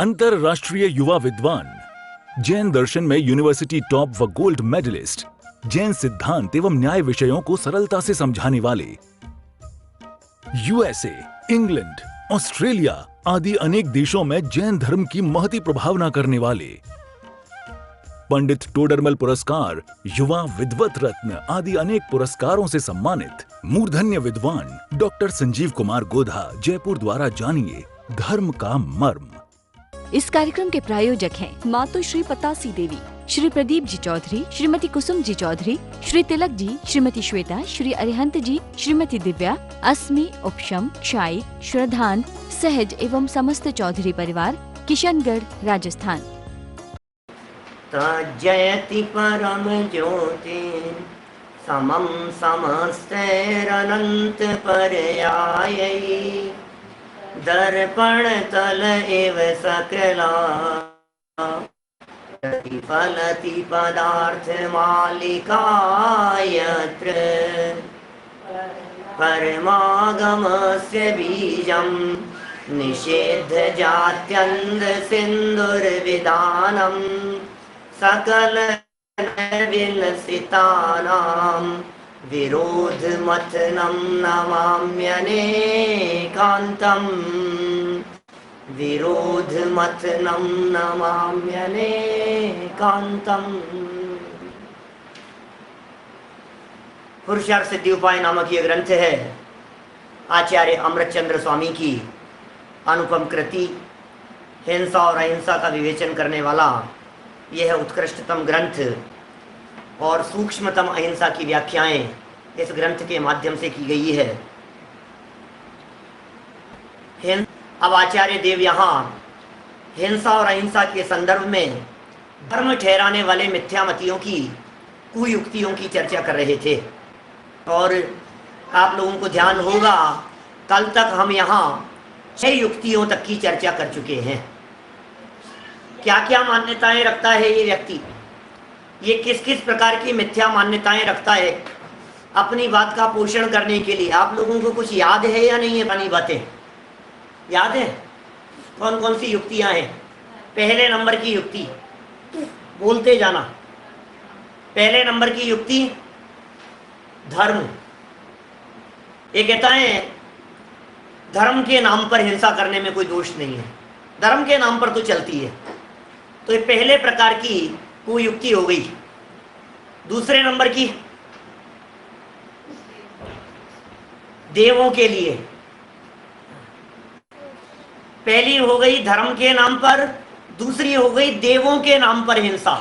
अंतरराष्ट्रीय युवा विद्वान, जैन दर्शन में यूनिवर्सिटी टॉप व गोल्ड मेडलिस्ट, जैन सिद्धांत एवं न्याय विषयों को सरलता से समझाने वाले, यूएसए, इंग्लैंड, ऑस्ट्रेलिया आदि अनेक देशों में जैन धर्म की महती प्रभावना करने वाले, पंडित टोडरमल पुरस्कार, युवा विद्वत रत्न आदि अनेक पुरस्कारों से सम्मानित मूर्धन्य विद्वान डॉक्टर संजीव कुमार गोधा जयपुर द्वारा जानिए धर्म का मर्म। इस कार्यक्रम के प्रायोजक हैं मातु श्री पतासी देवी, श्री प्रदीप जी चौधरी, श्रीमती कुसुम जी चौधरी, श्री तिलक जी, श्रीमती श्वेता, श्री अरिहंत जी, श्रीमती दिव्या, अस्मि, उपशम, क्षाई, श्रद्धान, सहज एवं समस्त चौधरी परिवार, किशनगढ़, राजस्थान। जयति परम ज्योति समम समस्तैरनंत पर्यायैः दर्पण तल एव सकला प्रतिफलति पदार्थ मालिका यत्र परमागमस्य बीजं निषेध जात्यन्ध सिन्धुर्विधानं सकल विलसितानां विरोध मथनं नमाम्यनेकान्तम् विरोध मथनं नमाम्यनेकान्तम्। पुरुषार्थ सिद्धि उपाय नामक ये ग्रंथ है आचार्य अमृतचंद्र स्वामी की अनुपम कृति। हिंसा और अहिंसा का विवेचन करने वाला यह उत्कृष्टतम ग्रंथ और सूक्ष्मतम अहिंसा की व्याख्याएं इस ग्रंथ के माध्यम से की गई है। अब आचार्य देव यहाँ हिंसा और अहिंसा के संदर्भ में धर्म ठहराने वाले मिथ्यामतियों की कुयुक्तियों की चर्चा कर रहे थे। और आप लोगों को ध्यान होगा कल तक हम यहाँ 6 युक्तियों तक की चर्चा कर चुके हैं। क्या क्या मान्यताएं रखता है ये व्यक्ति, ये किस किस प्रकार की मिथ्या मान्यताएं रखता है अपनी बात का पोषण करने के लिए। आप लोगों को कुछ याद है या नहीं है? पुरानी बातें याद है? कौन कौन सी युक्तियां हैं? पहले नंबर की युक्ति, बोलते जाना। पहले नंबर की युक्ति धर्म। ये कहता है धर्म के नाम पर हिंसा करने में कोई दोष नहीं है, धर्म के नाम पर तो चलती है। तो ये पहले प्रकार की कुयुक्ति हो गई। दूसरे नंबर की देवों के लिए, पहली हो गई धर्म के नाम पर, दूसरी हो गई देवों के नाम पर हिंसा,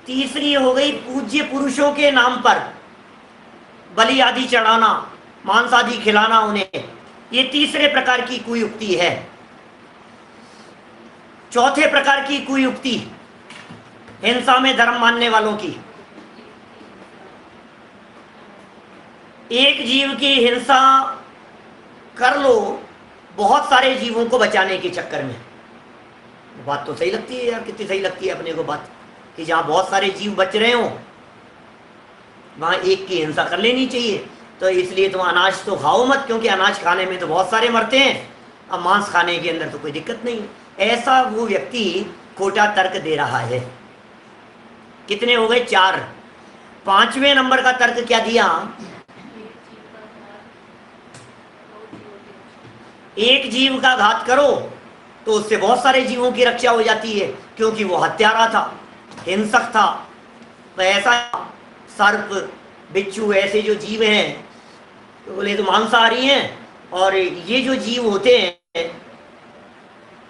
तीसरी हो गई पूज्य पुरुषों के नाम पर बलि आदि चढ़ाना, मांस आदि खिलाना उन्हें। ये तीसरे प्रकार की कुयुक्ति है। चौथे प्रकार की कुयुक्ति हिंसा में धर्म मानने वालों की, एक जीव की हिंसा कर लो बहुत सारे जीवों को बचाने के चक्कर में। बात तो सही लगती है यार, कितनी सही लगती है अपने को बात कि जहां बहुत सारे जीव बच रहे हो वहां एक की हिंसा कर लेनी चाहिए। तो इसलिए तुम अनाज तो खाओ मत, क्योंकि अनाज खाने में तो बहुत सारे मरते हैं, अब मांस खाने के अंदर तो कोई दिक्कत नहीं। ऐसा वो व्यक्ति खोटा तर्क दे रहा है। कितने हो गए? 4। 5वें नंबर का तर्क क्या दिया? एक जीव का घात करो तो उससे बहुत सारे जीवों की रक्षा हो जाती है, क्योंकि वो हत्यारा था, हिंसक था। तो ऐसा सर्प, बिच्छू ऐसे जो जीव हैं तो बोले तो मांसाहारी हैं, और ये जो जीव होते हैं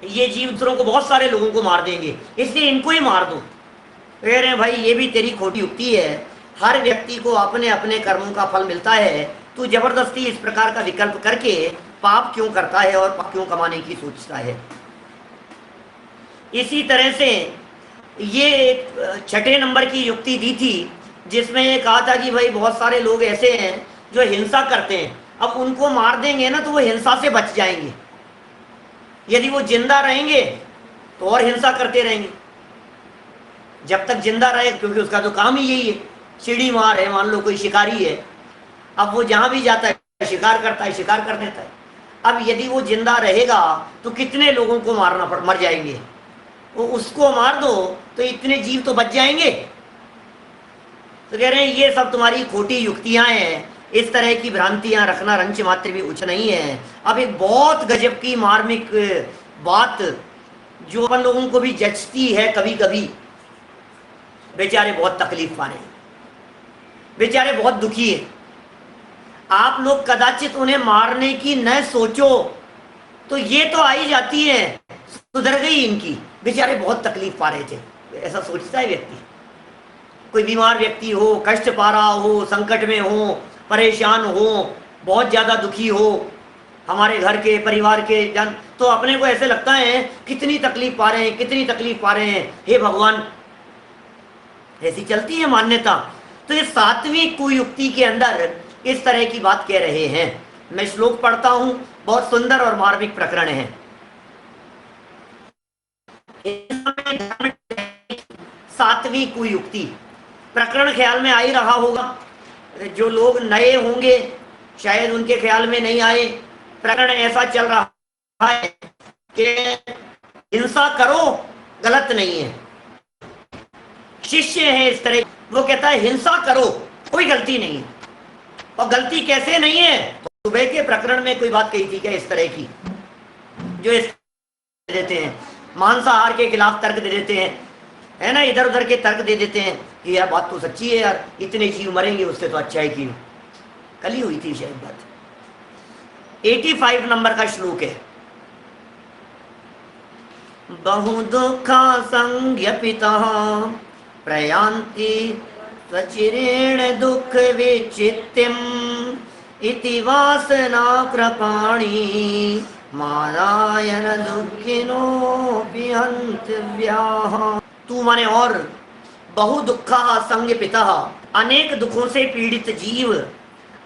ये जीव दूसरों को, बहुत सारे लोगों को मार देंगे, इसलिए इनको ही मार दो। कह रहे हैं भाई ये भी तेरी खोटी युक्ति है। हर व्यक्ति को अपने अपने कर्मों का फल मिलता है, तू जबरदस्ती इस प्रकार का विकल्प करके पाप क्यों करता है और पाप क्यों कमाने की सोचता है। इसी तरह से ये 6ठे नंबर की युक्ति दी थी, जिसमें ये कहा था कि भाई बहुत सारे लोग ऐसे हैं जो हिंसा करते हैं, अब उनको मार देंगे ना तो वो हिंसा से बच जाएंगे। यदि वो जिंदा रहेंगे तो और हिंसा करते रहेंगे जब तक जिंदा रहे, क्योंकि उसका तो काम ही यही है। सीढ़ी मार है, मान लो कोई शिकारी है, अब वो जहां भी जाता है शिकार करता है, शिकार कर देता है। अब यदि वो जिंदा रहेगा तो कितने लोगों को मर जाएंगे, वो उसको मार दो तो इतने जीव तो बच जाएंगे। तो कह रहे हैं ये सब तुम्हारी खोटी युक्तियां हैं, इस तरह की भ्रांतियां रखना रंच मात्र भी उचित नहीं है। अब एक बहुत गजब की मार्मिक बात जो अपन लोगों को भी जचती है, कभी कभी बेचारे बहुत तकलीफ पा रहे हैं, बेचारे बहुत दुखी है। आप लोग कदाचित उन्हें मारने की न सोचो तो ये तो आई जाती है, सुधर गई इनकी, बेचारे बहुत तकलीफ पा रहे थे, ऐसा सोचता है व्यक्ति। कोई बीमार व्यक्ति हो, कष्ट पा रहा हो, संकट में हो, परेशान हो, बहुत ज्यादा दुखी हो, हमारे घर के परिवार के जन, तो अपने को ऐसे लगता है कितनी तकलीफ पा रहे हैं, कितनी तकलीफ पा रहे हैं, हे भगवान। ऐसी चलती है मान्यता। तो ये 7वीं कुयुक्ति के अंदर इस तरह की बात कह रहे हैं। मैं श्लोक पढ़ता हूं, बहुत सुंदर और मार्मिक प्रकरण है। 7वीं कुयुक्ति प्रकरण ख्याल में आ ही रहा होगा, जो लोग नए होंगे शायद उनके ख्याल में नहीं आए। प्रकरण ऐसा चल रहा है कि हिंसा करो गलत नहीं है, शिष्य है इस तरह, वो कहता है हिंसा करो कोई गलती नहीं है। और गलती कैसे नहीं है, तो सुबह के प्रकरण में कोई बात कही थी क्या इस तरह की, जो इस देते हैं मांसाहार के खिलाफ तर्क दे देते हैं, है ना, इधर उधर के तर्क दे देते हैं कि यार बात तो सच्ची है यार, इतने जीव मरेंगे उससे तो अच्छा है कि कल ही हुई थी शायद बात। 85 नंबर का श्लोक है। बहु दुखा संज्ञपिता प्रयान्ति स्वचिरेण दुख विचित्यम इति वासना कृपाणी मानायन दुखिनो विहंतव्याः। तू माने और बहु दुखा संग पिता, अनेक दुखों से पीड़ित जीव,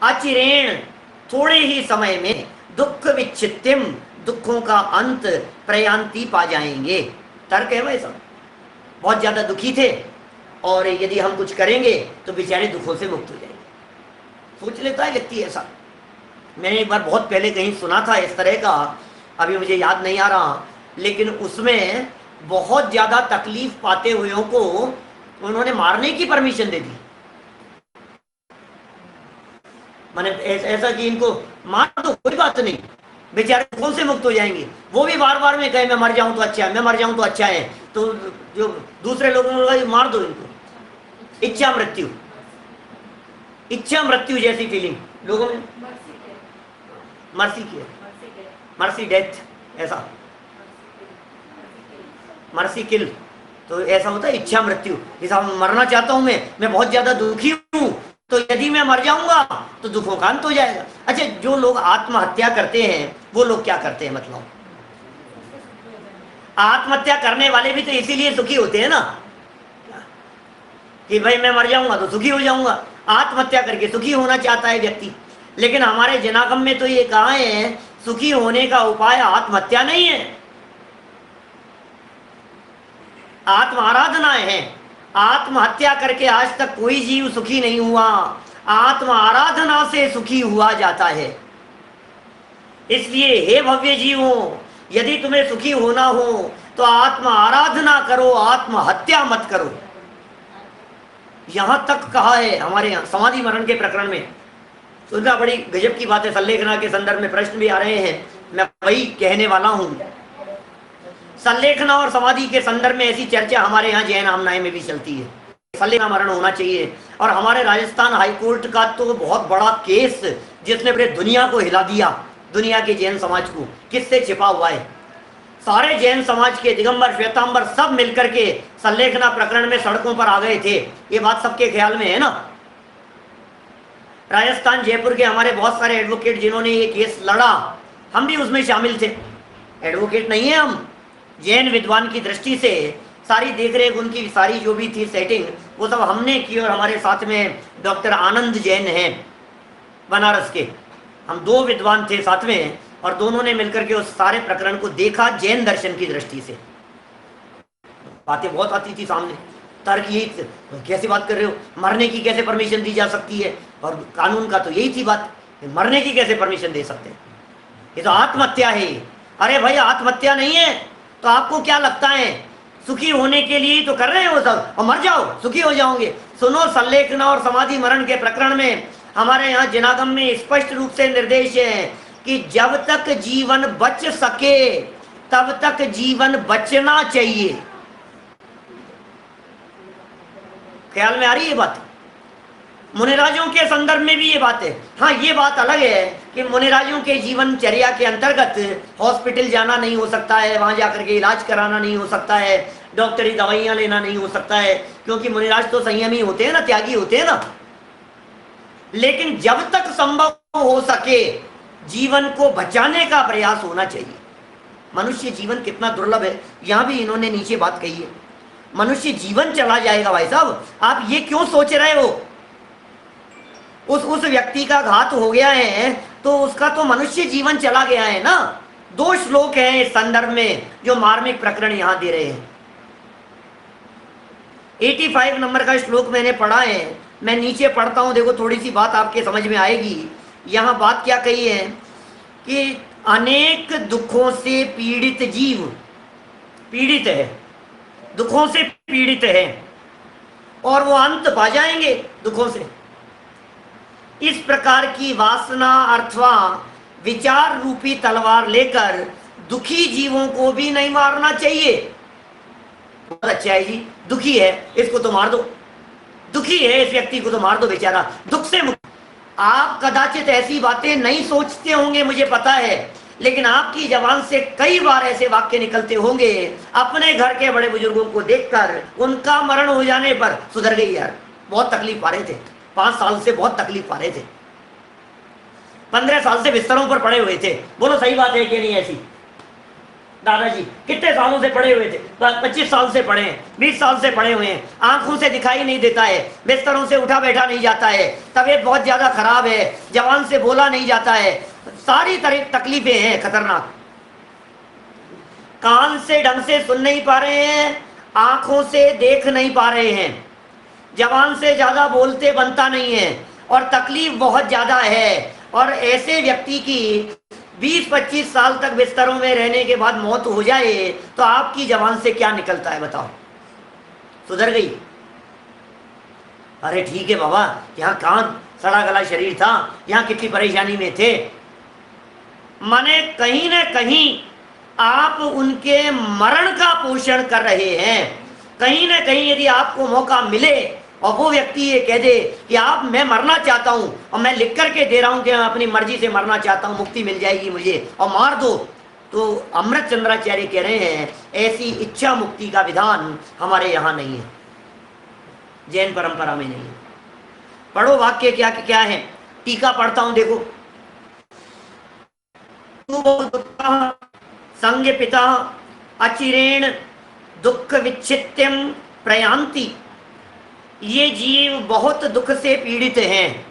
अचिरेण थोड़े ही समय में, दुख विच्छित्यम दुखों का अंत, प्रयांति पा जाएंगे। तर्क है वैसा, बहुत ज्यादा दुखी थे और यदि हम कुछ करेंगे तो बेचारे दुखों से मुक्त हो जाएंगे। सोच लेता है व्यक्ति ऐसा। मैंने एक बार बहुत पहले कहीं सुना था इस तरह का, अभी मुझे याद नहीं आ रहा, लेकिन उसमें बहुत ज्यादा तकलीफ पाते हुए को उन्होंने मारने की परमिशन दे दी। माने ऐसा कि इनको मार दो कोई बात नहीं, बेचारे दुखों से मुक्त हो जाएंगे। वो भी बार बार में कहे मैं मर जाऊं तो अच्छा है, मैं मर जाऊं तो अच्छा है, तो जो दूसरे लोगों ने मार दो इनको। इच्छा मृत्यु, इच्छा मृत्यु जैसी फीलिंग लोगों में, मर्सी की, मर्सी डेथ, ऐसा मर्सी किल, तो ऐसा होता है इच्छा मृत्यु। जैसा मरना चाहता हूं मैं बहुत ज्यादा दुखी हूं, तो यदि मैं मर जाऊंगा तो दुखों का अंत हो जाएगा। अच्छा, जो लोग आत्महत्या करते हैं वो लोग क्या करते हैं, मतलब आत्महत्या करने वाले भी तो इसीलिए सुखी होते हैं ना, कि भाई मैं मर जाऊंगा तो सुखी हो जाऊंगा। आत्महत्या करके सुखी होना चाहता है व्यक्ति, लेकिन हमारे जनागम में तो ये कहा है सुखी होने का उपाय आत्महत्या नहीं है, आत्म आराधना है। आत्महत्या करके आज तक कोई जीव सुखी नहीं हुआ, आत्म आराधना से सुखी हुआ जाता है। इसलिए हे भव्य जीवों, यदि तुम्हें सुखी होना हो तो आत्म आराधना करो, आत्महत्या मत करो। यहां तक कहा है हमारे यहाँ समाधि मरण के प्रकरण में। सुनना, बड़ी गजब की बात है। संलेखना के संदर्भ में प्रश्न भी आ रहे हैं, मैं वही कहने वाला हूं। संलेखना और समाधि के संदर्भ में ऐसी चर्चा हमारे यहाँ जैन आमनाय में भी चलती है, संलेखना मरण होना चाहिए। और हमारे राजस्थान हाईकोर्ट का तो बहुत बड़ा केस जिसने पूरे दुनिया को हिला दिया, दुनिया के जैन समाज को, किससे छिपा हुआ है। सारे जैन समाज के दिगंबर श्वेतांबर सब मिलकर के संलेखना प्रकरण में सड़कों पर आ गए थे। ये बात सबके ख्याल में है ना। राजस्थान जयपुर के हमारे बहुत सारे एडवोकेट जिन्होंने ये केस लड़ा, हम भी उसमें शामिल थे। एडवोकेट नहीं है हम, जैन विद्वान की दृष्टि से सारी देखरेख, उनकी सारी जो भी थी सेटिंग, वो सब हमने की। और हमारे साथ में डॉक्टर आनंद जैन हैं बनारस के, हम 2 विद्वान थे साथ में, और दोनों ने मिलकर के उस सारे प्रकरण को देखा जैन दर्शन की दृष्टि से। बातें बहुत आती थी सामने, तर्क यही, कैसी बात कर रहे हो, मरने की कैसे परमिशन दी जा सकती है, और कानून का तो यही थी बात, मरने की कैसे परमिशन दे सकते हैं। ये तो आत्महत्या है। अरे भाई आत्महत्या नहीं है तो आपको क्या लगता है सुखी होने के लिए तो कर रहे हो सब, और मर जाओ सुखी हो जाओगे। सुनो, संलेखना और समाधि मरण के प्रकरण में हमारे यहाँ जिनागम में स्पष्ट रूप से निर्देश है कि जब तक जीवन बच सके तब तक जीवन बचना चाहिए। ख्याल में आ रही है बात? मुनिराजों के संदर्भ में भी ये बात है। हाँ, ये बात अलग है कि मुनिराजों के जीवनचर्या के अंतर्गत हॉस्पिटल जाना नहीं हो सकता है, वहां जाकर के इलाज कराना नहीं हो सकता है, डॉक्टरी दवाइयां लेना नहीं हो सकता है, क्योंकि मुनिराज तो संयमी होते हैं ना, त्यागी होते हैं ना। लेकिन जब तक संभव हो सके जीवन को बचाने का प्रयास होना चाहिए। मनुष्य जीवन कितना दुर्लभ है, यहां भी इन्होंने नीचे बात कही है। मनुष्य जीवन चला जाएगा भाई साहब, आप ये क्यों सोच रहे हो? उस व्यक्ति का घात हो गया है तो उसका तो मनुष्य जीवन चला गया है ना। 2 श्लोक हैं इस संदर्भ में जो मार्मिक प्रकरण यहां दे रहे हैं। 85 नंबर का श्लोक मैंने पढ़ा है, मैं नीचे पढ़ता हूं, देखो थोड़ी सी बात आपके समझ में आएगी। यहां बात क्या कही है कि अनेक दुखों से पीड़ित जीव, पीड़ित है, दुखों से पीड़ित है और वो अंत पा जाएंगे दुखों से। इस प्रकार की वासना अथवा विचार रूपी तलवार लेकर दुखी जीवों को भी नहीं मारना चाहिए। बहुत अच्छा है जी, दुखी है इसको तो मार दो, दुखी है इस व्यक्ति को तो मार दो, बेचारा दुख से मुक्त। आप कदाचित ऐसी बातें नहीं सोचते होंगे, मुझे पता है, लेकिन आपकी जबान से कई बार ऐसे वाक्य निकलते होंगे अपने घर के बड़े बुजुर्गों को देखकर, उनका मरण हो जाने पर सुधर गई यार, बहुत तकलीफ पा रहे थे, 5 साल से बहुत तकलीफ पा रहे थे, 15 साल से बिस्तरों पर पड़े हुए थे। बोलो सही बात है कि नहीं? ऐसी दादाजी कितने सालों से पड़े हुए थे? 25 साल से पड़े हैं, 20 साल से पड़े हुए हैं, आंखों से दिखाई नहीं देता है, बिस्तरों से उठा बैठा नहीं जाता है, तबीयत बहुत ज्यादा खराब है, जवान से बोला नहीं जाता है, सारी तरह तकलीफें हैं खतरनाक। कान से ढंग से सुन नहीं पा रहे हैं, आंखों से देख नहीं पा रहे हैं, जवान से ज्यादा बोलते बनता नहीं है और तकलीफ बहुत ज्यादा है। और ऐसे व्यक्ति की 20-25 साल तक बिस्तरों में रहने के बाद मौत हो जाए तो आपकी जबान से क्या निकलता है बताओ? सुधर गई? अरे ठीक है बाबा, यहाँ कहाँ सड़ा गला शरीर था, यहाँ कितनी परेशानी में थे। माने कहीं ना कहीं आप उनके मरण का पोषण कर रहे हैं। कहीं ना कहीं यदि आपको मौका मिले और वो व्यक्ति ये कह दे कि आप, मैं मरना चाहता हूं और मैं लिख करके दे रहा हूं कि मैं अपनी मर्जी से मरना चाहता हूं, मुक्ति मिल जाएगी मुझे और मार दो, तो अमृत चंद्राचार्य कह रहे हैं ऐसी इच्छा मुक्ति का विधान हमारे यहां नहीं है, जैन परंपरा में नहीं है। पढ़ो वाक्य क्या क्या है, टीका पढ़ता हूं देखो। संग पिता अचिरेण दुख विच्छित्यम प्रयांति, ये जीव बहुत दुख से पीड़ित हैं,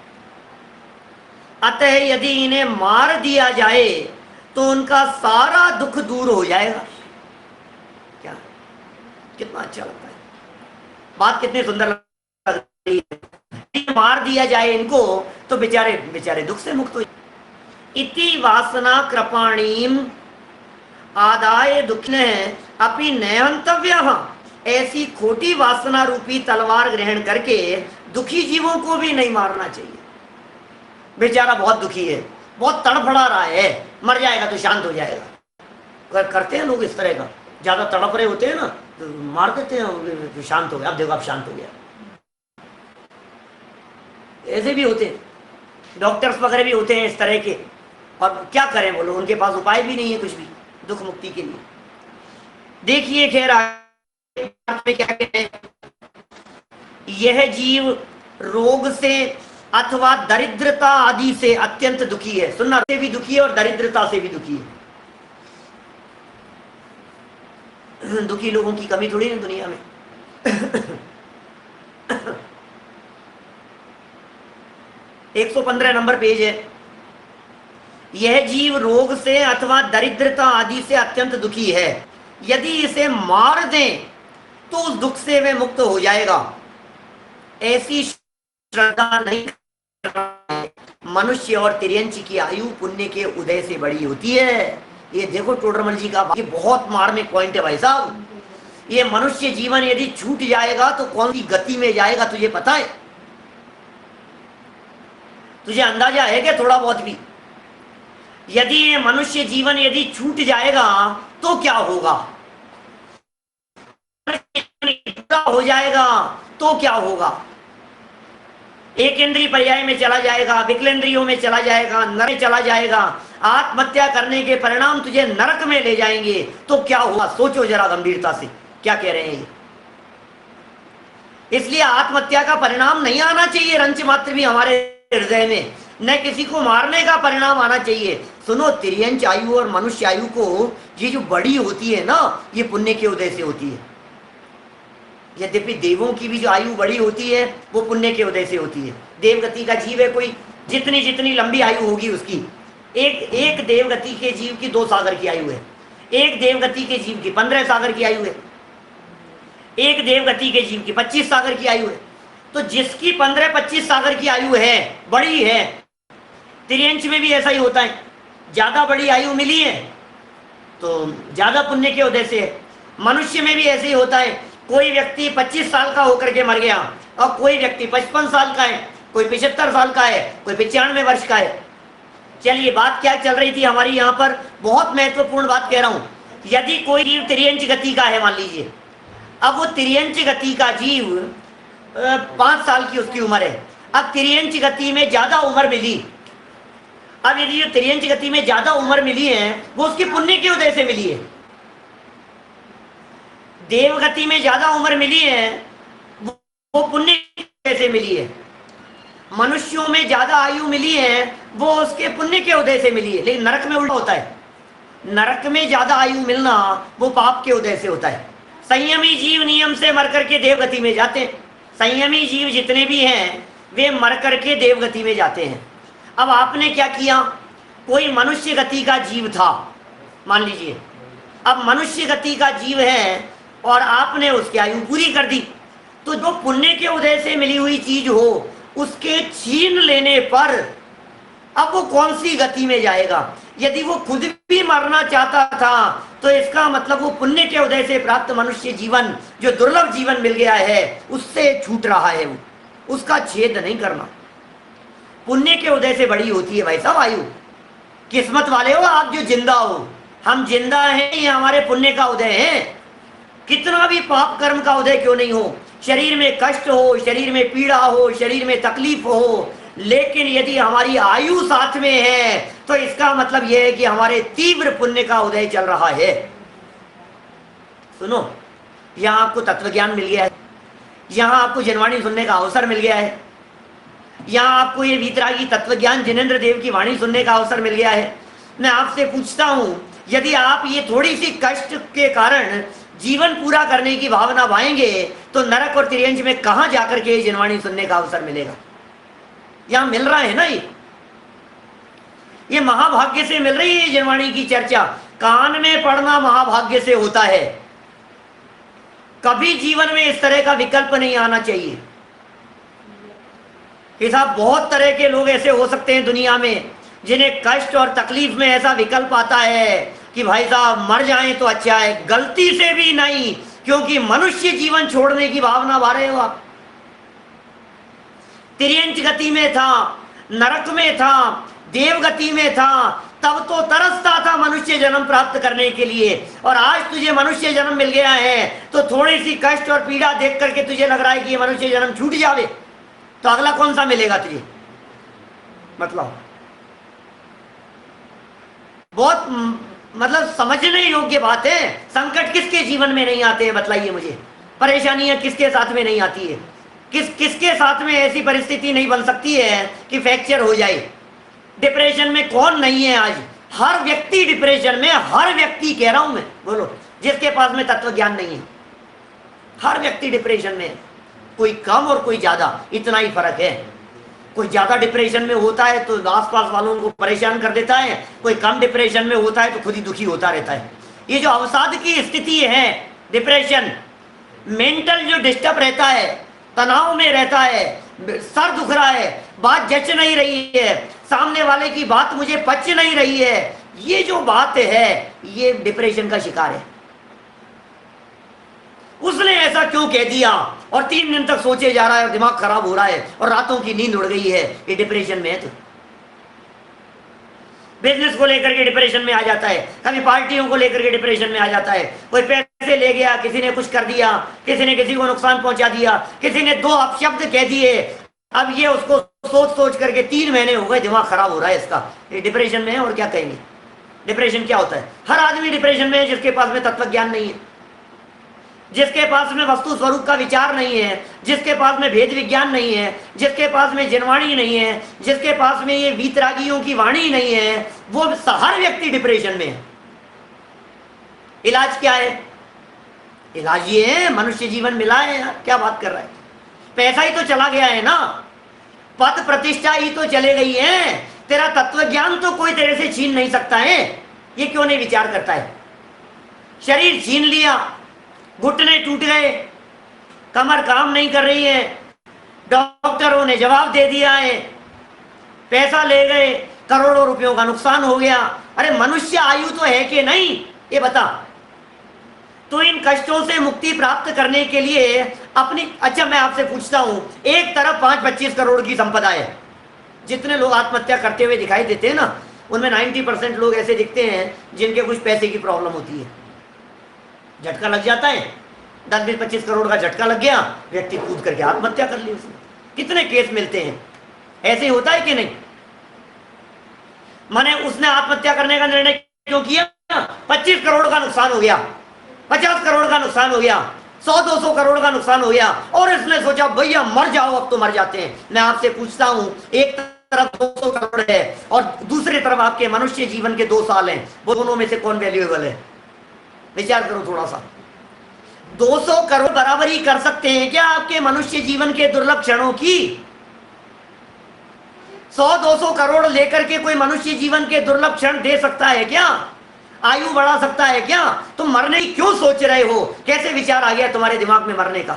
अतः यदि इन्हें मार दिया जाए तो उनका सारा दुख दूर हो जाएगा। क्या कितना अच्छा लगता है, बात कितनी सुंदर लग रही है। मार दिया जाए इनको तो बेचारे बेचारे दुख से मुक्त हो। इति वासना कृपाणीम आदाय दुखने अपि नयंतव्य, ऐसी खोटी वासना रूपी तलवार ग्रहण करके दुखी जीवों को भी नहीं मारना चाहिए। बेचारा बहुत दुखी है, बहुत तड़फड़ा रहा है, मर जाएगा तो शांत हो जाएगा। करते हैं लोग इस तरह का, ज्यादा तड़प रहे होते हैं ना तो मार देते हैं, शांत हो गया, अब देखो अब शांत हो गया। ऐसे भी होते हैं, डॉक्टर्स वगैरह भी होते हैं इस तरह के, और क्या करें बोलो, उनके पास उपाय भी नहीं है कुछ भी दुख मुक्ति के लिए। देखिए खैर में क्या कहते हैं, यह जीव रोग से अथवा दरिद्रता आदि से अत्यंत दुखी है। सुनना से भी दुखी है और दरिद्रता से भी दुखी है। दुखी लोगों की कमी थोड़ी है दुनिया में। 115 नंबर पेज है। यह जीव रोग से अथवा दरिद्रता आदि से अत्यंत दुखी है, यदि इसे मार दें तो उस दुख से वह मुक्त हो जाएगा। ऐसी श्रद्धा नहीं मनुष्य और तिर्यंच की आयु पुण्य के उदय से बड़ी होती है। ये देखो टोडरमल जी का, ये बहुत मार्मिक पॉइंट है भाई साहब। ये मनुष्य जीवन यदि छूट जाएगा तो कौन सी गति में जाएगा तुझे पता है? तुझे अंदाजा है क्या थोड़ा बहुत भी? यदि ये मनुष्य जीवन यदि छूट जाएगा तो क्या होगा? हो जाएगा तो क्या होगा? एक इंद्रिय पर्याय में चला जाएगा, विकलेंद्रियों में चला जाएगा, नरक में चला जाएगा। आत्महत्या करने के परिणाम तुझे नरक में ले जाएंगे तो क्या होगा? सोचो जरा गंभीरता से, क्या कह रहे हैं ये? इसलिए आत्महत्या का परिणाम नहीं आना चाहिए रंच मात्र भी हमारे हृदय में, न किसी को मारने का परिणाम आना चाहिए। सुनो, तिर्यंच आयु और मनुष्य आयु को ये जो बड़ी होती है ना, ये पुण्य के उदय से होती है। यद्यपि देवों की भी जो आयु बड़ी होती है वो पुण्य के उदय से होती है। देवगति का जीव है कोई, जितनी जितनी लंबी आयु होगी उसकी, एक देवगति के जीव की 2 सागर की आयु है, एक देवगति के जीव की 15 सागर की आयु है, एक देवगति के जीव की 25 सागर की आयु है। तो जिसकी 15-25 सागर की आयु है, बड़ी है, तिर्यंच में भी ऐसा ही होता है। ज्यादा बड़ी आयु मिली है तो ज्यादा पुण्य के उदय से है। मनुष्य में भी ऐसे ही होता है। कोई व्यक्ति 25 साल का होकर के मर गया और कोई व्यक्ति 55 साल का है, कोई 75 साल का है, कोई 95 वर्ष का है। चलिए, बात क्या चल रही थी हमारी यहाँ पर? बहुत महत्वपूर्ण बात कह रहा हूं। यदि कोई जीव तिर्यंच गति का है, मान लीजिए, अब वो तिर्यंच गति का जीव 5 साल की उसकी उम्र है। अब तिर्यंच गति में ज्यादा उम्र मिली। अब यदि जो तिर्यंच गति में ज्यादा उम्र मिली है वो उसकी पुण्य के उदय से मिली है। देवगति में ज्यादा उम्र मिली है वो पुण्य से मिली है। मनुष्यों में ज्यादा आयु मिली है वो उसके पुण्य के उदय से मिली है। लेकिन नरक में उल्टा होता है। नरक में ज्यादा आयु मिलना वो पाप के उदय से होता है। संयमी जीव नियम से मर करके देवगति में जाते हैं। संयमी जीव जितने भी हैं वे मर करके देवगति में जाते हैं। अब आपने क्या किया? कोई मनुष्य गति का जीव था, मान लीजिए, अब मनुष्य गति का जीव है और आपने उसकी आयु पूरी कर दी, तो जो पुण्य के उदय से मिली हुई चीज हो उसके छीन लेने पर अब वो कौन सी गति में जाएगा? यदि वो खुद भी मरना चाहता था तो इसका मतलब वो पुण्य के उदय से प्राप्त मनुष्य जीवन, जो दुर्लभ जीवन मिल गया है, उससे छूट रहा है। वो उसका छेद नहीं करना। पुण्य के उदय से बड़ी होती है भाई साहब आयु। किस्मत वाले हो आप जो जिंदा हो। हम जिंदा हैं, ये हमारे पुण्य का उदय है। कितना भी पाप कर्म का उदय क्यों नहीं हो, शरीर में कष्ट हो, शरीर में पीड़ा हो, शरीर में तकलीफ हो, लेकिन यदि हमारी आयु साथ में है तो इसका मतलब यह है कि हमारे तीव्र पुण्य का उदय चल रहा है। सुनो, यहां आपको तत्व ज्ञान मिल गया है, यहां आपको जनवाणी सुनने का अवसर मिल गया है, यहां आपको ये वीतरागी तत्व ज्ञान जिनेंद्र देव की वाणी सुनने का अवसर मिल गया है। मैं आपसे पूछता हूं, यदि आप ये थोड़ी सी कष्ट के कारण जीवन पूरा करने की भावना भाएंगे तो नरक और तिर्यंच में कहां जाकर के जनवाणी सुनने का अवसर मिलेगा? यहां मिल रहा है ना, ये महाभाग्य से मिल रही है जनवाणी की चर्चा। कान में पढ़ना महाभाग्य से होता है। कभी जीवन में इस तरह का विकल्प नहीं आना चाहिए कि साहब, बहुत तरह के लोग ऐसे हो सकते हैं दुनिया में जिन्हें कष्ट और तकलीफ में ऐसा विकल्प आता है कि भाई साहब मर जाएं तो अच्छा है, गलती से भी नहीं, क्योंकि मनुष्य जीवन छोड़ने की भावना भा रहे हो आप। तिर्यंच गति में था, नरक में था, देवगति में था, तब तो तरसता था मनुष्य जन्म प्राप्त करने के लिए, और आज तुझे मनुष्य जन्म मिल गया है तो थोड़ी सी कष्ट और पीड़ा देख करके तुझे लग रहा है कि ये मनुष्य जन्म छूट जावे, तो अगला कौन सा मिलेगा तुझे? मतलब बहुत समझने योग्य बात है। संकट किसके जीवन में नहीं आते हैं बताइए मुझे? परेशानियां किसके साथ में नहीं आती है? किसके साथ में ऐसी परिस्थिति नहीं बन सकती है कि फ्रैक्चर हो जाए? डिप्रेशन में कौन नहीं है आज? हर व्यक्ति डिप्रेशन में, हर व्यक्ति कह रहा हूं मैं, बोलो, जिसके पास में तत्व ज्ञान नहीं है, हर व्यक्ति डिप्रेशन में है। कोई कम और कोई ज्यादा, इतना ही फर्क है। कोई ज्यादा डिप्रेशन में होता है तो आसपास वालों को परेशान कर देता है, कोई कम डिप्रेशन में होता है तो खुद ही दुखी होता रहता है। ये जो अवसाद की स्थिति है, डिप्रेशन, मेंटल जो डिस्टर्ब रहता है, तनाव में रहता है, सर दुख रहा है, बात जच नहीं रही है, सामने वाले की बात मुझे पच नहीं रही है, ये जो बात है ये डिप्रेशन का शिकार है। उसने ऐसा क्यों कह दिया, और 3 दिन तक सोचे जा रहा है, दिमाग खराब हो रहा है और रातों की नींद उड़ गई है, ये डिप्रेशन में है। तो बिजनेस को लेकर के डिप्रेशन में आ जाता है, कभी पार्टियों को लेकर के डिप्रेशन में आ जाता है, कोई पैसे ले गया, किसी ने कुछ कर दिया, किसी ने किसी को नुकसान पहुंचा दिया, किसी ने 2 अपशब्द कह दिए, अब ये उसको सोच सोच करके 3 महीने हो गए, दिमाग खराब हो रहा है इसका, ये डिप्रेशन में है। और क्या कहेंगे, डिप्रेशन क्या होता है? हर आदमी डिप्रेशन में है जिसके पास में तत्व ज्ञान नहीं है, जिसके पास में वस्तु स्वरूप का विचार नहीं है, जिसके पास में भेद विज्ञान नहीं है, जिसके पास में जिनवाणी नहीं है, जिसके पास में ये वीतरागियों की वाणी नहीं है, वो हर व्यक्ति डिप्रेशन में है। इलाज क्या है? इलाज ये है, मनुष्य जीवन मिला है यार, क्या बात कर रहा है? पैसा ही तो चला गया है ना, पद प्रतिष्ठा ही तो चले गई है, तेरा तत्व ज्ञान तो कोई तेरे से छीन नहीं सकता है। ये क्यों नहीं विचार करता है? शरीर छीन लिया, घुटने टूट गए, कमर काम नहीं कर रही है, डॉक्टरों ने जवाब दे दिया है, पैसा ले गए, करोड़ों रुपयों का नुकसान हो गया। अरे मनुष्य आयु तो है कि नहीं, ये बता। तो इन कष्टों से मुक्ति प्राप्त करने के लिए अपनी, अच्छा मैं आपसे पूछता हूं, एक तरफ 5-25 करोड़ की संपदा है, जितने लोग आत्महत्या करते हुए दिखाई देते हैं ना, उनमें 90% लोग ऐसे दिखते हैं जिनके कुछ पैसे की प्रॉब्लम होती है, झटका लग जाता है, 10-20-25 करोड़ का झटका लग गया, व्यक्ति कूद करके आत्महत्या कर ली उसने। कितने केस मिलते हैं, ऐसे होता है कि नहीं? माने उसने आत्महत्या करने का निर्णय क्यों किया? 25 करोड़ का नुकसान हो गया, 50 करोड़ का नुकसान हो गया, 100-200 करोड़ का नुकसान हो गया, और इसने सोचा भैया मर जाओ, अब तो मर जाते हैं। मैं आपसे पूछता हूं, एक तरफ 200 करोड़ है और दूसरी तरफ आपके मनुष्य जीवन के 2 साल हैं, वो दोनों में से कौन वैल्यूएबल है? विचार करो थोड़ा सा। 200 करोड़ बराबरी कर सकते हैं क्या आपके मनुष्य जीवन के दुर्लभ क्षणों की? 100-200 करोड़ लेकर के कोई मनुष्य जीवन के दुर्लभ क्षण दे सकता है क्या? आयु बढ़ा सकता है क्या? तुम मरने की क्यों सोच रहे हो? कैसे विचार आ गया तुम्हारे दिमाग में मरने का?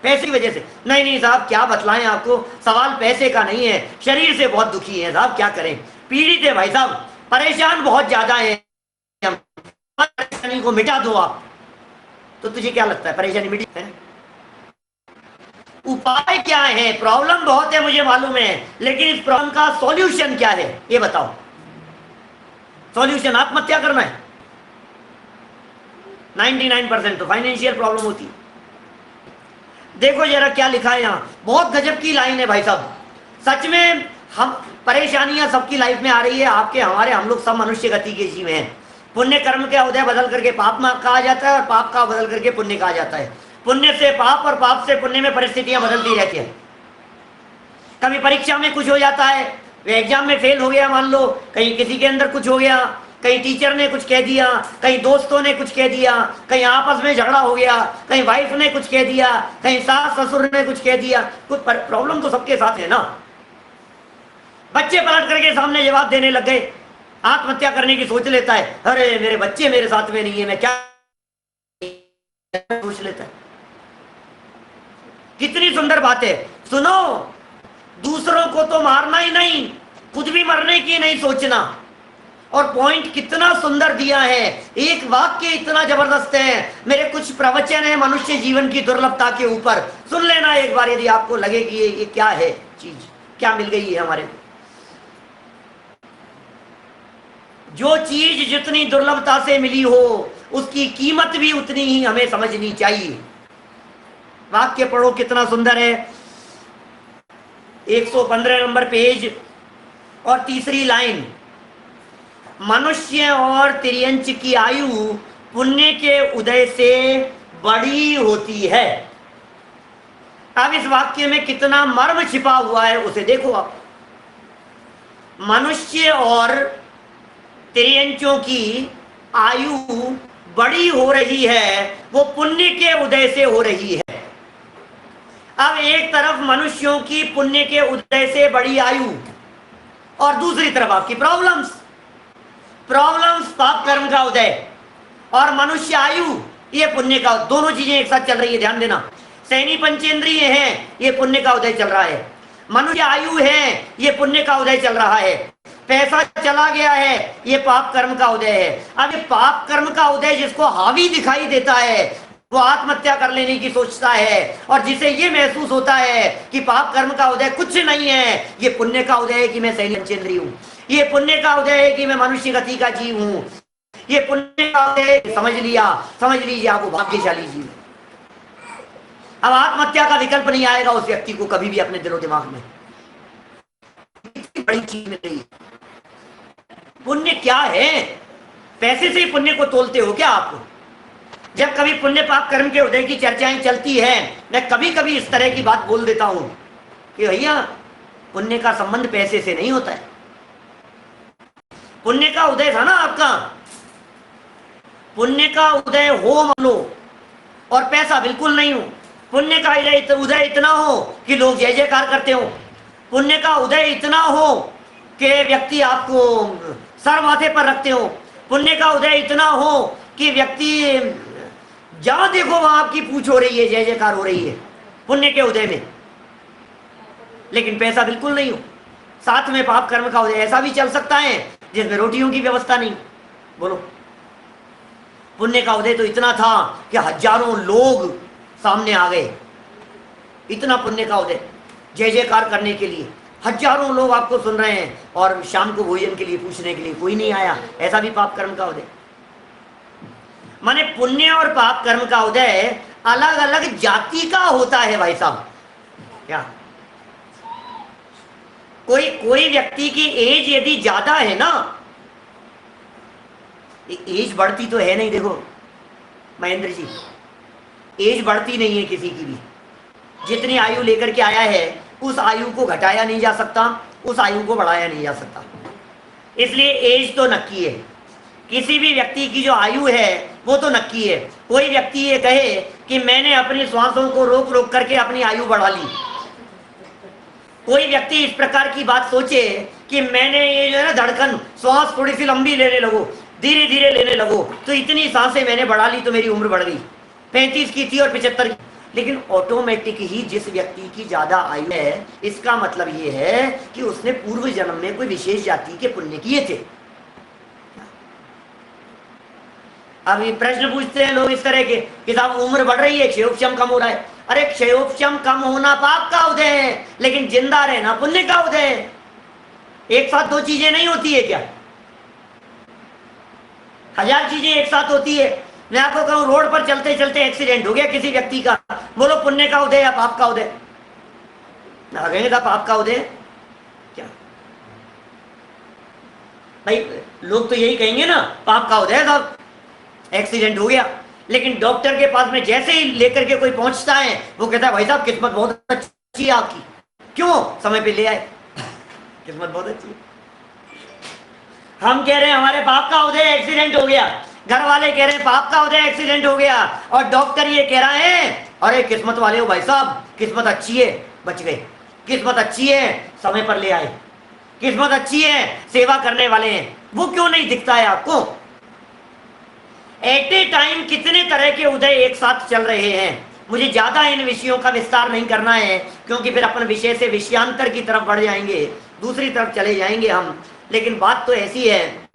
पैसे की वजह से? नहीं नहीं साहब, क्या बतलाएं आपको, सवाल पैसे का नहीं है, शरीर से बहुत दुखी है साहब, क्या करें, पीड़ित है भाई साहब, परेशान बहुत ज्यादा है। परेशानी को मिटा दो आप, तो तुझे क्या लगता है परेशानी मिटी है? उपाय क्या है? प्रॉब्लम बहुत है मुझे मालूम है, लेकिन इस प्रॉब्लम का सॉल्यूशन क्या है ये बताओ। सॉल्यूशन आत्महत्या करना है? 99% तो फाइनेंशियल प्रॉब्लम होती है। देखो जरा क्या लिखा है यहाँ, बहुत गजब की लाइन है भाई साहब। सच में हम, परेशानियां सबकी लाइफ में आ रही है, आपके हमारे, हम लोग सब मनुष्य गति के जीव हैं। पुण्य कर्म का उदय बदल करके पाप में कहा जाता है, और पाप का बदल करके पुण्य कहा जाता है। पुण्य से पाप और पाप से पुण्य में परिस्थितियां बदलती रहती है। कभी परीक्षा में कुछ हो जाता है, वे एग्जाम में फेल हो गया मान लो, कहीं किसी के अंदर कुछ हो गया, कहीं टीचर ने कुछ कह दिया, कहीं दोस्तों ने कुछ कह दिया, कहीं आपस में झगड़ा हो गया, कहीं वाइफ ने कुछ कह दिया, कहीं सास ससुर ने कुछ कह दिया, कुछ प्रॉब्लम तो सबके साथ है ना। बच्चे पलट करके सामने जवाब देने लग गए, आत्महत्या करने की सोच लेता है, अरे मेरे बच्चे मेरे साथ में नहीं है, मैं क्या सोच लेता है। कितनी सुंदर बात है, सुनो, दूसरों को तो मारना ही नहीं, खुद भी मरने की नहीं सोचना। और पॉइंट कितना सुंदर दिया है, एक वाक्य इतना जबरदस्त है। मेरे कुछ प्रवचन है मनुष्य जीवन की दुर्लभता के ऊपर, सुन लेना एक बार, यदि आपको लगे कि ये क्या है चीज, क्या मिल गई है हमारे। जो चीज जितनी दुर्लभता से मिली हो उसकी कीमत भी उतनी ही हमें समझनी चाहिए। वाक्य पढ़ो कितना सुंदर है, 115 नंबर पेज और तीसरी लाइन, मनुष्य और तिर्यंच की आयु पुण्य के उदय से बड़ी होती है। अब इस वाक्य में कितना मर्म छिपा हुआ है उसे देखो आप। मनुष्य और तिर्यंचों की आयु बड़ी हो रही है, वो पुण्य के उदय से हो रही है। अब एक तरफ मनुष्यों की पुण्य के उदय से बड़ी आयु, और दूसरी तरफ आपकी प्रॉब्लम्स पाप कर्म का उदय, और मनुष्य आयु ये पुण्य का, दोनों चीजें एक साथ चल रही है, ध्यान देना। सैनी पंचेंद्रिय है, ये पुण्य का उदय चल रहा है। मनुष्य आयु है, ये पुण्य का उदय चल रहा है। पैसा चला गया है, ये पाप कर्म का उदय है। अब ये पाप कर्म का उदय जिसको हावी दिखाई देता है वो आत्महत्या कर लेने की सोचता है, और जिसे ये महसूस होता है कि पाप कर्म का उदय कुछ नहीं है, ये पुण्य का उदय है कि मैं शैलेंद्री हूँ, ये पुण्य का उदय है कि मैं मनुष्य गति का जीव हूँ, ये पुण्य का उदय है, समझ लीजिए आप वो भाग्यशाली जीव। अब आत्महत्या का विकल्प नहीं आएगा उस व्यक्ति को कभी भी अपने दिलो दिमाग में। इतनी बड़ी चीज मिल रही। पुण्य क्या है? पैसे से ही पुण्य को तोलते हो क्या आप? जब कभी पुण्य पाप कर्म के उदय की चर्चाएं चलती है, मैं कभी कभी इस तरह की बात बोल देता हूं कि भैया पुण्य का संबंध पैसे से नहीं होता है। पुण्य का उदय था ना आपका, पुण्य का उदय हो मानो और पैसा बिल्कुल नहीं हो। पुण्य का उदय इतना हो कि लोग जय जयकार करते हो, पुण्य का उदय इतना हो कि व्यक्ति आपको सर माथे पर रखते हो, पुण्य का उदय इतना हो कि व्यक्ति जहां देखो वहां आपकी पूछ हो रही है, जय जयकार हो रही है पुण्य के उदय में। लेकिन पैसा बिल्कुल नहीं हो। साथ में पाप कर्म का उदय ऐसा भी चल सकता है जिसमें रोटियों की व्यवस्था नहीं। बोलो, पुण्य का उदय तो इतना था कि हजारों लोग सामने आ गए, इतना पुण्य का उदय, जय जयकार करने के लिए हजारों लोग आपको सुन रहे हैं, और शाम को भोजन के लिए पूछने के लिए कोई नहीं आया, ऐसा भी पाप कर्म का उदय। माने पुण्य और पाप कर्म का उदय अलग अलग जाति का होता है भाई साहब। क्या कोई व्यक्ति की एज यदि ज्यादा है ना, एज बढ़ती तो है नहीं, देखो महेंद्र जी, एज बढ़ती नहीं है किसी की भी। जितनी आयु लेकर के आया है उस आयु को घटाया नहीं जा सकता, उस आयु को बढ़ाया नहीं जा सकता। इसलिए एज तो नक्की है, किसी भी व्यक्ति की जो आयु है वो तो नक्की है। कोई व्यक्ति ये कहे कि मैंने अपनी श्वासों को रोक रोक करके अपनी आयु बढ़ा ली, कोई व्यक्ति इस प्रकार की बात सोचे कि मैंने ये जो है ना धड़कन, श्वास थोड़ी सी लंबी लेने लगो, धीरे धीरे लेने लगो, तो इतनी सांसें मैंने बढ़ा ली तो मेरी उम्र बढ़ गई, 35 की थी और 75 की। लेकिन ऑटोमेटिक ही जिस व्यक्ति की ज्यादा आयु है, इसका मतलब ये है कि उसने पूर्व जन्म में कोई विशेष जाति के पुण्य किए थे। अब ये प्रश्न पूछते हैं लोग इस तरह के कि साहब उम्र बढ़ रही है, क्षयोपशम कम हो रहा है। अरे क्षयोपशम कम होना पाप का उदय है, लेकिन जिंदा रहना पुण्य का उदय है। एक साथ दो चीजें नहीं होती है क्या? हजार चीजें एक साथ होती है। मैं आपको कहूं रोड पर चलते चलते एक्सीडेंट हो गया किसी व्यक्ति का, बोलो पुण्य का उदय या पाप का उदय? ना कहेंगे था पाप का उदय क्या भाई? लोग तो यही कहेंगे ना, पाप का उदय साहब, एक्सीडेंट हो गया। लेकिन डॉक्टर के पास में जैसे ही लेकर के कोई पहुंचता है वो कहता है भाई साहब किस्मत बहुत अच्छी है आपकी, क्यों समय पे ले आए, किस्मत बहुत अच्छी है। हम कह रहे हैं हमारे पाप का उदय, एक्सीडेंट हो गया, घर वाले कह रहे हैं पाप का उदय, एक्सीडेंट हो गया, और डॉक्टर ये कह रहा है अरे किस्मत वाले हो भाई साहब, किस्मत अच्छी है, बच गए, किस्मत अच्छी है, समय पर ले आए, किस्मत अच्छी है, सेवा करने वाले हैं। वो क्यों नहीं दिखता है आपको? एट ए टाइम कितने तरह के उदय एक साथ चल रहे हैं। मुझे ज्यादा इन विषयों का विस्तार नहीं करना है, क्योंकि फिर अपन विषय से विषयांतर की तरफ बढ़ जाएंगे, दूसरी तरफ चले जाएंगे हम। लेकिन बात तो ऐसी है,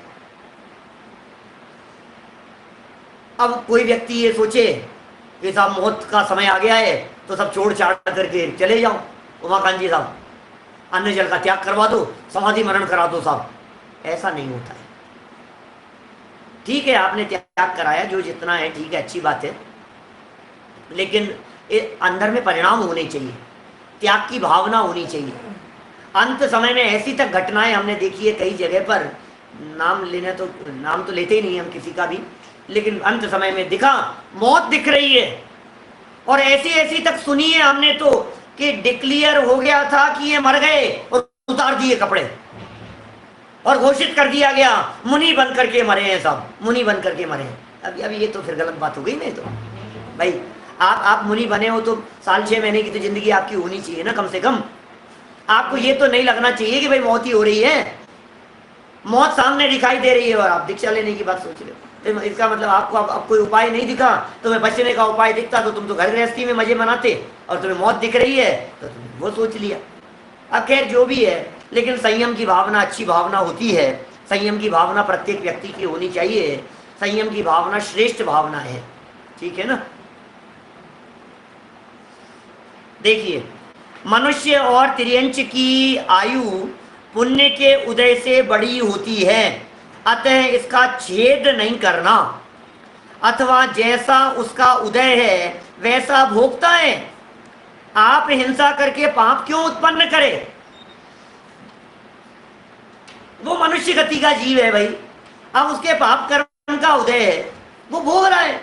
अब कोई व्यक्ति ये सोचे कि साहब मौत का समय आ गया है तो सब छोड़ छाड़ करके चले जाओ, उमाकांत जी साहब अन्न जल का त्याग करवा दो, समाधि मरण करा दो साहब, ऐसा नहीं होता है। ठीक है आपने त्याग कराया, जो जितना है ठीक है, अच्छी बात है, लेकिन अंदर में परिणाम होने चाहिए, त्याग की भावना होनी चाहिए। अंत समय में ऐसी तक घटनाएं हमने देखी है कई जगह पर, नाम तो लेते ही नहीं हम किसी का भी, लेकिन अंत समय में दिखा मौत दिख रही है, और ऐसी ऐसी तक सुनी है हमने तो कि डिक्लेयर हो गया था कि ये मर गए और उतार दिए कपड़े और घोषित कर दिया गया मुनि बन करके मरे हैं, सब मुनि बन करके मरे हैं। अब ये तो फिर गलत बात हो गई नहीं? तो भाई आप मुनि बने हो तो 6 महीने की तो जिंदगी आपकी होनी चाहिए ना कम से कम। आपको ये तो नहीं लगना चाहिए कि भाई मौत ही हो रही है, मौत सामने दिखाई दे रही है और आप दीक्षा लेने की बात सोच रहे हो। तो इसका मतलब आपको अब कोई उपाय नहीं दिखा, तुम्हें बचने का उपाय दिखता तो तुम तो घर गृहस्थी में मजे मनाते, और तुम्हें मौत दिख रही है तो तुमने वो सोच लिया। अब खैर जो भी है, लेकिन संयम की भावना अच्छी भावना होती है। संयम की भावना प्रत्येक व्यक्ति की होनी चाहिए। संयम की भावना श्रेष्ठ भावना है, ठीक है ना। देखिए, मनुष्य और तिर्यंच की आयु पुण्य के उदय से बड़ी होती है, अतः इसका छेद नहीं करना, अथवा जैसा उसका उदय है वैसा भोगता है। आप हिंसा करके पाप क्यों उत्पन्न करें? वो मनुष्य गति का जीव है भाई। अब उसके पाप कर्म का उदय है, वो भोग रहा है।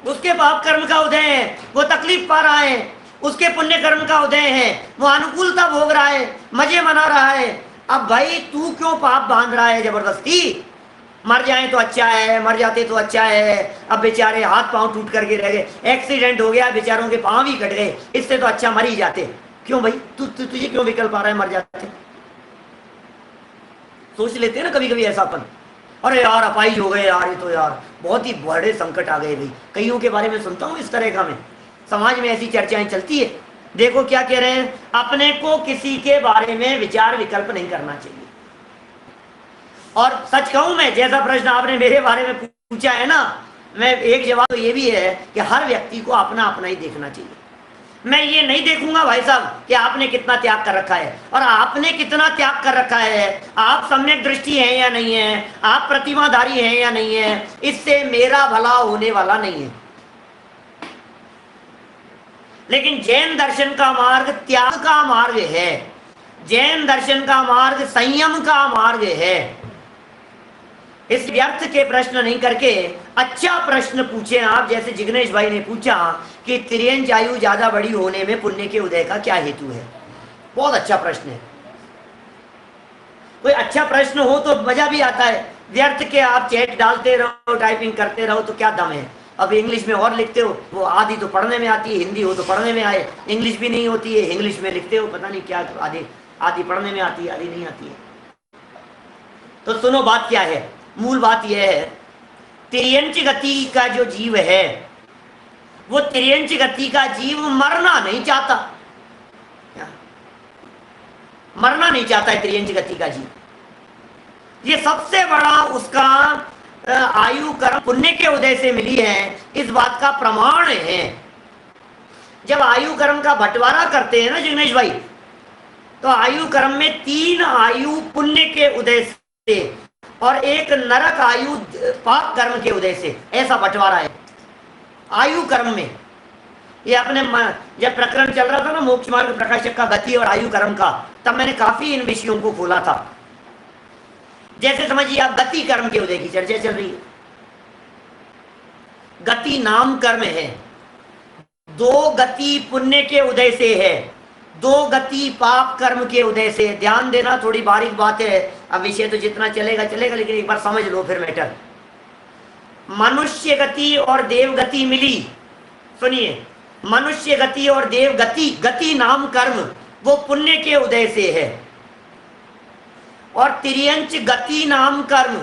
उसके पाप कर्म का उदय है, वो तकलीफ पा रहा है। उसके पुण्य कर्म का उदय है, वो अनुकूलता भोग रहा है, मजे मना रहा है। अब भाई तू क्यों पाप बांध रहा है जबरदस्ती? मर जाए तो अच्छा है, मर जाते तो अच्छा है। अब बेचारे हाथ पांव टूट करके रह गए, एक्सीडेंट हो गया, बेचारों के पांव ही कट गए, इससे तो अच्छा मर ही जाते। क्यों भाई, तुझे क्यों विकल्प आ रहा है मर जाते? सोच लेते हैं ना कभी कभी ऐसा अपन, अरे यार अपाहिज हो गए यार, ये तो यार बहुत ही बड़े संकट आ गए भाई। कईयों के बारे में सुनता हूँ इस तरह का, मैं समाज में ऐसी चर्चाएं चलती है। देखो क्या कह रहे हैं, अपने को किसी के बारे में विचार विकल्प नहीं करना चाहिए। और सच कहूं मैं, जैसा प्रश्न आपने मेरे बारे में पूछा है ना, मैं एक जवाब तो ये भी है कि हर व्यक्ति को अपना अपना ही देखना चाहिए। मैं ये नहीं देखूंगा भाई साहब कि आपने कितना त्याग कर रखा है और आपने कितना त्याग कर रखा है, आप सम्यक दृष्टि है या नहीं है, आप प्रतिमाधारी हैं या नहीं है, इससे मेरा भला होने वाला नहीं है। लेकिन जैन दर्शन का मार्ग त्याग का मार्ग है, जैन दर्शन का मार्ग संयम का मार्ग है। इस व्यर्थ के प्रश्न नहीं करके अच्छा प्रश्न पूछे आप, जैसे जिग्नेश भाई ने पूछा कि तिर्यंच आयु ज्यादा बड़ी होने में पुण्य के उदय का क्या हेतु है। बहुत अच्छा प्रश्न है। कोई अच्छा प्रश्न हो तो मजा भी आता है। व्यर्थ के आप चैट डालते रहो, टाइपिंग करते रहो तो क्या दम है। अब इंग्लिश में और लिखते हो, वो आधी तो पढ़ने में आती है, हिंदी हो तो पढ़ने में आए, इंग्लिश भी नहीं होती है, इंग्लिश में लिखते हो, पता नहीं क्या, आधी पढ़ने में आती है, आधी नहीं आती है। तो सुनो बात क्या है, मूल बात यह है, तिर्यंच गति का जो जीव है, वो तिर्यंच गति का जीव मरना नहीं चाहता, मरना नहीं चाहता है तिर्यंच गति का जीव। ये सबसे बड़ा उसका आयु कर्म पुण्य के उदय से मिली है, इस बात का प्रमाण है। जब आयु कर्म का बंटवारा करते हैं ना जिग्नेश भाई, तो आयु कर्म में 3 आयु पुण्य के उदय से और 1 नरक आयु पाप कर्म के उदय से, ऐसा बंटवारा है आयु कर्म में। ये अपने जब प्रकरण चल रहा था ना मोक्ष मार्ग प्रकाशक का गति और आयु कर्म का, तब मैंने काफी इन विषयों को खोला था। जैसे समझिए आप गति कर्म के उदय की चर्चा चल रही है। गति नाम कर्म है, 2 गति पुण्य के उदय से है, 2 गति पाप कर्म के उदय से। ध्यान देना, थोड़ी बारीक बात है, अब विषय तो जितना चलेगा चलेगा, लेकिन एक बार समझ लो फिर मैटर। मनुष्य गति और देव गति मिली, सुनिए, मनुष्य गति और देव गति, गति नाम कर्म वो पुण्य के उदय से है, और तिर्यंच गति नाम कर्म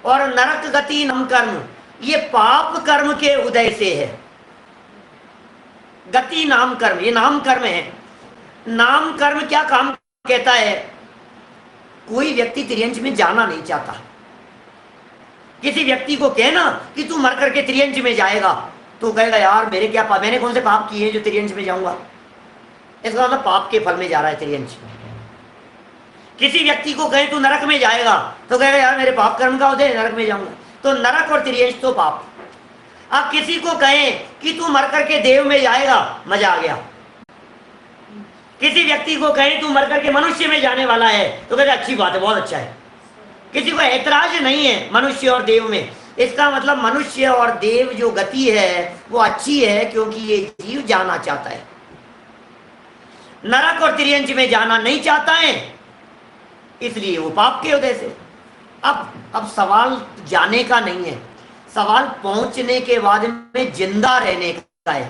और नरक गति नाम कर्म ये पाप कर्म के उदय से है। गति नाम कर्म, ये नाम कर्म है। नाम कर्म क्या काम कहता है? कोई व्यक्ति तिर्यंच में जाना नहीं चाहता। किसी व्यक्ति को कहना कि तू मर करके तिर्यंच में जाएगा, तो कहेगा यार मेरे क्या पाप, मैंने कौन से पाप किए जो तिर्यंच में जाऊंगा। इसका मतलब पाप के फल में जा रहा है तिर्यंच। किसी व्यक्ति को कहे तू नरक में जाएगा, तो कहेगा यार मेरे पाप कर्म का उदय, नरक में जाऊंगा। तो नरक और तिर्यंच तो पाप। अब किसी को कहें कि तू मर करके देव में जाएगा, मजा आ गया। किसी व्यक्ति को कहें तू मर करके मनुष्य में जाने वाला है, तो कहते अच्छी बात है, बहुत अच्छा है। किसी को ऐतराज नहीं है मनुष्य और देव में। इसका मतलब मनुष्य और देव जो गति है वो अच्छी है, क्योंकि ये जीव जाना चाहता है। नरक और तिर्यंच में जाना नहीं चाहता है, इसलिए वो पाप के उदय से। अब सवाल जाने का नहीं है, सवाल पहुंचने के बाद में जिंदा रहने का है।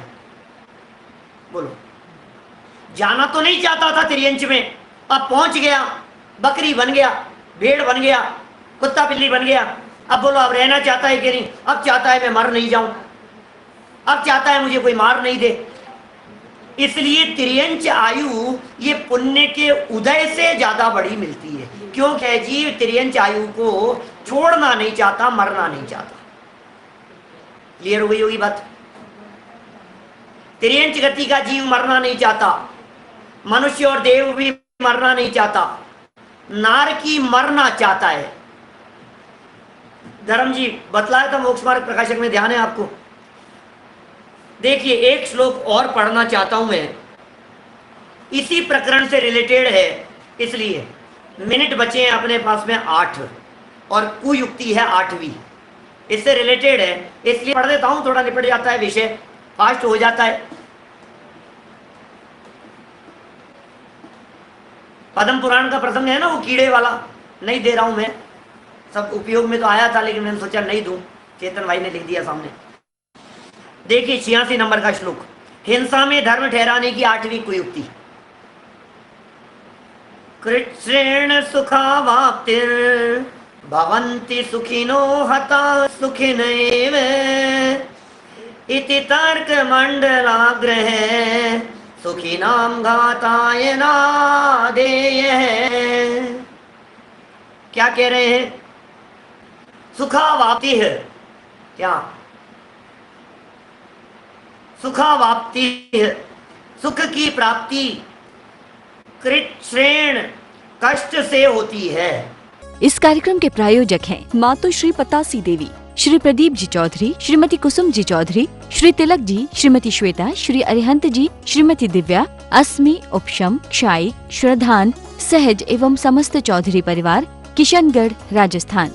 बोलो, जाना तो नहीं चाहता था तिर्यंच में, अब पहुंच गया, बकरी बन गया, भेड़ बन गया, कुत्ता बिल्ली बन गया। अब बोलो अब रहना चाहता है कि नहीं? अब चाहता है मैं मर नहीं जाऊं, अब चाहता है मुझे कोई मार नहीं दे। इसलिए तिर्यंच आयु ये पुण्य के उदय से ज्यादा बड़ी मिलती है, क्योंकि जीव तिर्यंच आयु को छोड़ना नहीं चाहता, मरना नहीं चाहता। क्लियर हो गई होगी बात? तिर्यंच गति का जीव मरना नहीं चाहता, मनुष्य और देव भी मरना नहीं चाहता, नारकी मरना चाहता है। धर्म जी बतलाया था मोक्ष मार्ग प्रकाशक में, ध्यान है आपको? देखिए एक श्लोक और पढ़ना चाहता हूं मैं, इसी प्रकरण से रिलेटेड है, इसलिए मिनट बचे हैं अपने पास में 8 और कुयुक्ति है 8वीं, इससे रिलेटेड है, इसलिए पढ़ देता हूं, थोड़ा निपट जाता है विषय, फास्ट हो जाता है। पद्म पुराण का प्रसंग है ना, वो कीड़े वाला, नहीं दे रहा हूं मैं, सब उपयोग में तो आया था लेकिन मैंने सोचा नहीं दूं, चेतन भाई ने लिख दिया सामने। देखिए 86 नंबर का श्लोक, हिंसा में धर्म ठहराने की 8वीं कुयुक्ति। कृच्छ्रेण सुखावाप्तिर् भवन्ति सुखिनो हता सुखिनैव इति तर्क मंडलाग्रह सुखिनाम घाताय नादेयः। क्या कह रहे हैं? सुखावाप्ति है क्या? सुखावाप्ति है, सुख की प्राप्ति कृच्छ्रेण कष्ट से होती है। इस कार्यक्रम के प्रायोजक हैं मातु श्री पतासी देवी, श्री प्रदीप जी चौधरी, श्रीमती कुसुम जी चौधरी, श्री तिलक जी, श्रीमती श्वेता, श्री अरिहंत जी, श्रीमती दिव्या, अस्मि, उपशम, क्षायिक, श्रद्धान, सहज एवं समस्त चौधरी परिवार, किशनगढ़, राजस्थान।